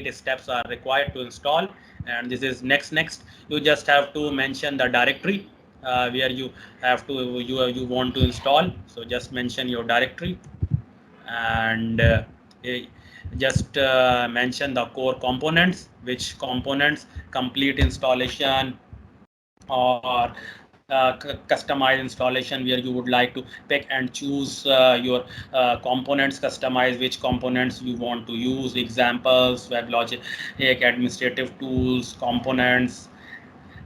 steps are required to install. And this is next. You just have to mention the directory where you have to you want to install. So just mention your directory, and eh, just mention the core components, which components complete installation, or customized installation, where you would like to pick and choose your components, customize which components you want to use, examples, WebLogic administrative tools, components.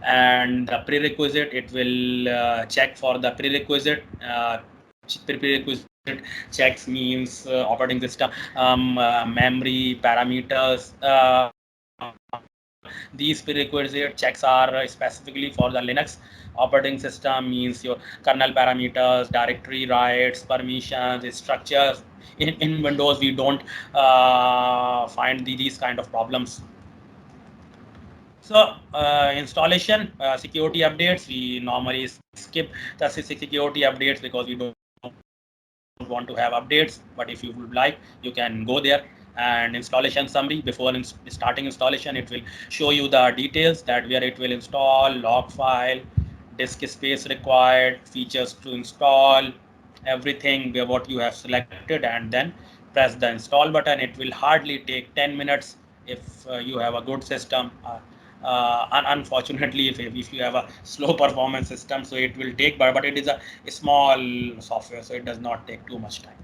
And the prerequisite, it will check for the prerequisite checks means operating system, memory parameters. These prerequisite checks are specifically for the Linux operating system, means your kernel parameters, directory rights, permissions, structures. In Windows, we don't find these kind of problems. So installation, security updates, we normally skip the security updates because we don't want to have updates. But if you would like, you can go there. And installation summary, before starting installation, it will show you the details, that where it will install, log file, disk space required, features to install, everything what you have selected, and then press the install button. It will hardly take 10 minutes if you have a good system. Unfortunately, if you have a slow performance system, so it will take, but it is a small software, so it does not take too much time.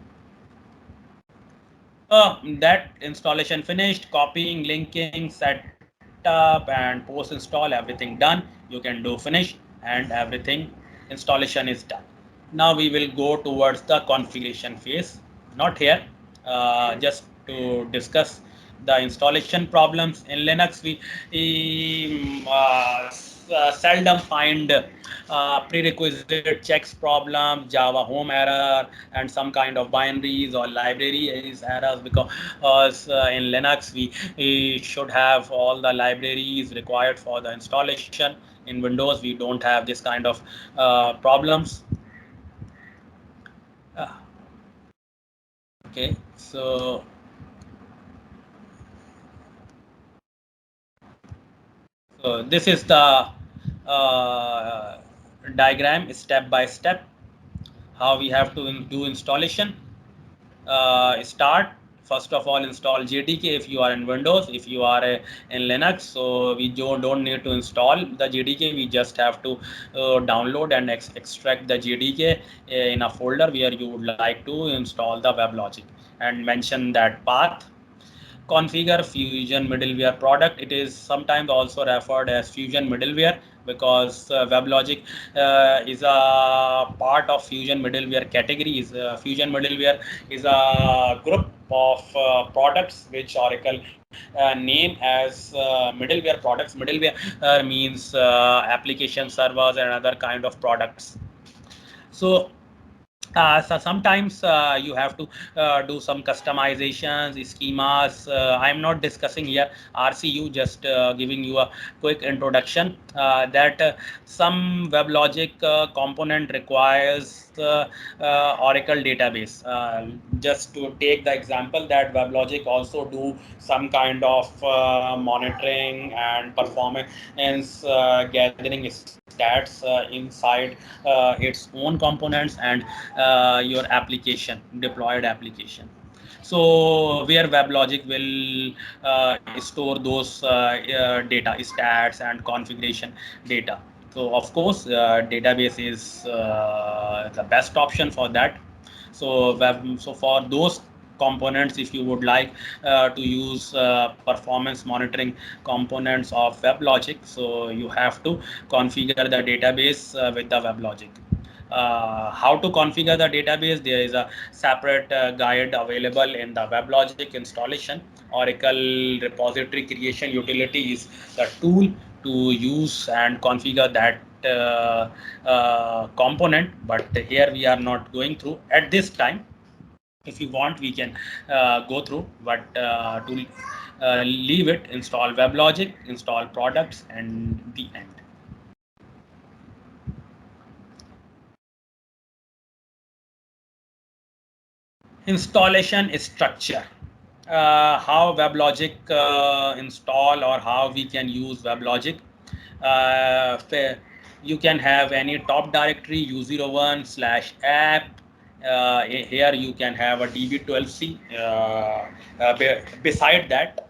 That installation finished, copying, linking, setup, and post install, everything done. You can do finish, and everything, installation is done. Now we will go towards the configuration phase. Not here, just to discuss the installation problems in Linux. We seldom find prerequisite checks problem, Java home error, and some kind of binaries or libraries errors, because in Linux we should have all the libraries required for the installation. In Windows, we don't have this kind of problems. Uh, okay, so this is the uh, diagram, step by step, how we have to do installation. Start, first of all, install JDK if you are in Windows. If you are in Linux, so we don't need to install the JDK. We just have to download and extract the JDK in a folder where you would like to install the WebLogic, and mention that path. Configure Fusion middleware product. It is sometimes also referred as Fusion middleware, because WebLogic is a part of Fusion middleware category. Fusion middleware is a group of products which Oracle name as middleware products. Middleware means application servers and other kind of products. So so sometimes you have to do some customizations, schemas. I'm not discussing here RCU, just giving you a quick introduction that some WebLogic component requires Oracle database. Just to take the example that WebLogic also do some kind of monitoring and performance gathering stats inside its own components and your application, deployed application. So where WebLogic will store those data, stats and configuration data. So of course, database is the best option for that. So for those components, if you would like to use performance monitoring components of WebLogic, so you have to configure the database with the WebLogic. How to configure the database? There is a separate guide available in the WebLogic installation. Oracle repository creation utility is the tool to use and configure that component, but here we are not going through at this time. If you want, we can go through, but to leave it, install WebLogic, install products, and the end. Installation structure. how WebLogic install, or how we can use WebLogic. You can have any top directory u01/app. Here you can have a db12c. Beside that,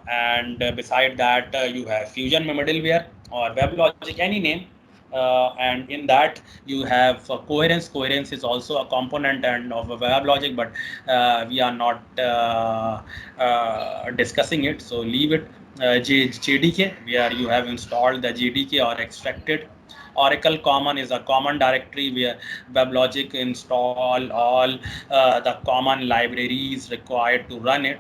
and beside that, you have Fusion middleware or WebLogic, any name. And in that you have coherence. Coherence is also a component and of a WebLogic, but we are not discussing it, so leave it. JDK, where you have installed the JDK or extracted. Oracle Common is a common directory where WebLogic install all the common libraries required to run it.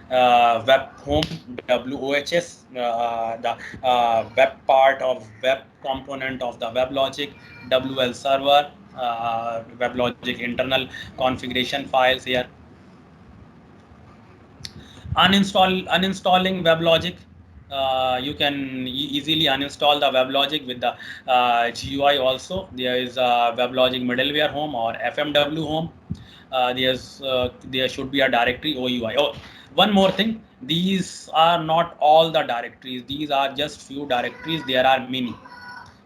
Web home, WOHS, the web part of web component of the WebLogic. WL server, WebLogic internal configuration files here. Uninstalling WebLogic. You can easily uninstall the WebLogic with the GUI also. There is a WebLogic middleware home or FMW home. There should be a directory OUI. Oh, one more thing. These are not all the directories. These are just few directories. There are many.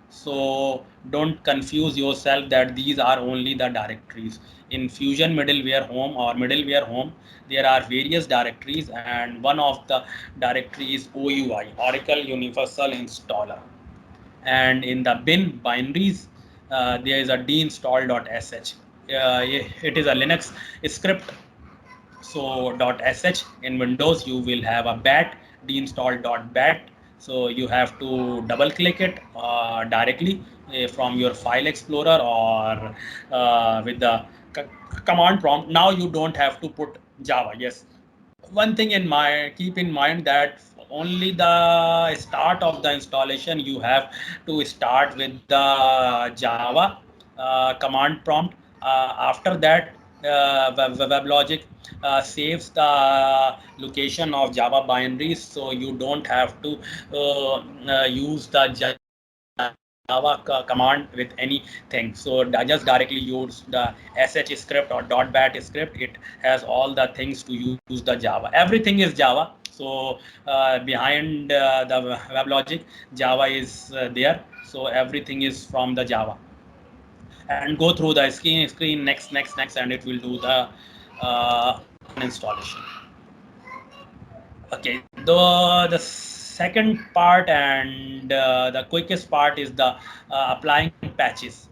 So don't confuse yourself that these are only the directories. In Fusion middleware home or middleware home, there are various directories, and one of the directory is OUI, Oracle Universal Installer. And in the bin binaries, there is a deinstall.sh. It is a Linux script. So .sh. In Windows you will have a bat, deinstall.bat. So you have to double click it directly from your file explorer, or with the command prompt. Now you don't have to put Java. Yes, one thing in mind, keep in mind that only the start of the installation you have to start with the Java command prompt. After that, WebLogic saves the location of Java binaries, so you don't have to use the Java command with anything. So just directly use the sh script or .bat script. It has all the things to use the Java. Everything is Java. So behind the WebLogic, Java is there. So everything is from the Java. And go through the screen next, and it will do the uninstallation. Okay, the second part and the quickest part is the applying patches.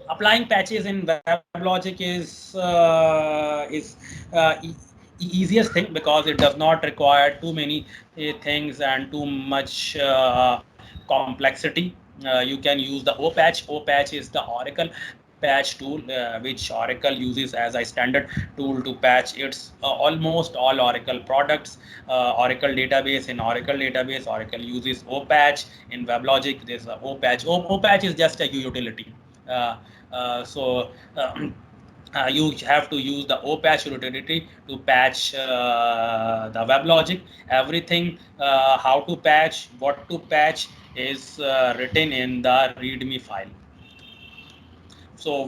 Applying patches in WebLogic is easiest thing, because it does not require too many things and too much complexity. You can use the OPatch. OPatch is the Oracle patch tool, which Oracle uses as a standard tool to patch its almost all Oracle products. Oracle database, in Oracle database, Oracle uses OPatch. In WebLogic, there's a OPatch. OPatch is just a utility. Uh, so you have to use the OPatch utility to patch the WebLogic. Everything, how to patch, what to patch, is written in the README file. So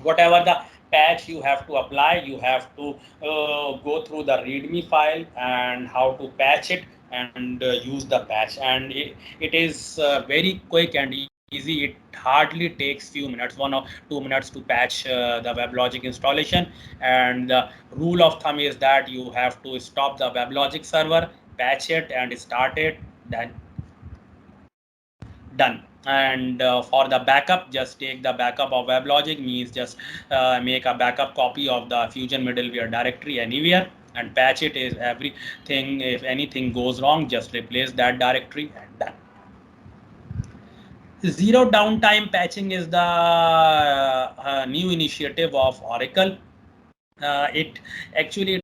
whatever the patch you have to apply, you have to go through the README file and how to patch it, and use the patch. And it is very quick and easy. It hardly takes few minutes, 1 or 2 minutes to patch the WebLogic installation. And the rule of thumb is that you have to stop the WebLogic server, patch it, and start it. Then done. And for the backup, just take the backup of WebLogic, means just make a backup copy of the Fusion middleware directory anywhere, and patch it. Is everything, if anything goes wrong, just replace that directory, and done. Zero downtime patching is the new initiative of Oracle. It actually